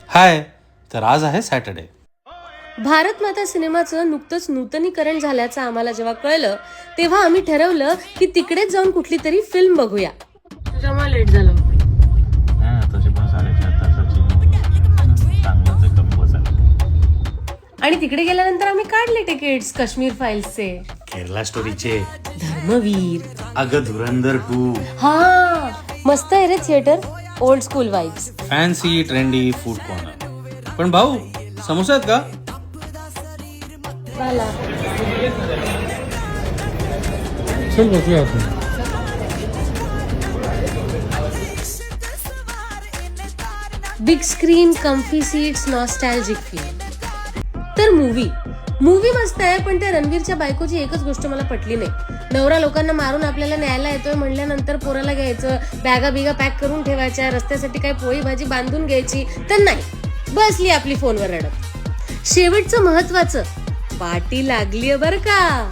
हाय, तर आज आहे सॅटर्डे. भारत माता सिनेमाचं नुकतंच नूतनीकरण झाल्याचं आम्हाला जेव्हा कळलं तेव्हा आम्ही ठरवलं की तिकडेच जाऊन कुठली तरी फिल्म बघूया. त्याच्यामुळे लेट झालं. तसे पण 4.5 तासाची चांगलं ते कमी बसायला. आणि तिकडे गेल्यानंतर आम्ही काढले तिकीट्स काश्मीर फाईल्सचे, केरला स्टोरीचे, धर्मवीर, अगं धुरंधर 2, हा मस्त आहे रे theatre, old school vibes. Fancy trendy food corner. पण भाऊ, समोसा आहेत का? चल बसूया आपण. Big screen, comfy seats, nostalgic feel. तर मूवी मस्त आहे, पण त्या रणवीरच्या बायकोची एकच गोष्ट मला पटली नाही. नवरा लोकांना मारून आपल्याला न्यायला येतोय म्हणल्यानंतर पोराला घ्यायचं, बॅगा बिगा पॅक करून ठेवायच्या, रस्त्यासाठी काही पोळी भाजी बांधून घ्यायची, तर नाही, बसली आपली फोनवर रडत. शेवटचं महत्वाचं, पाटी लागलीय बर का.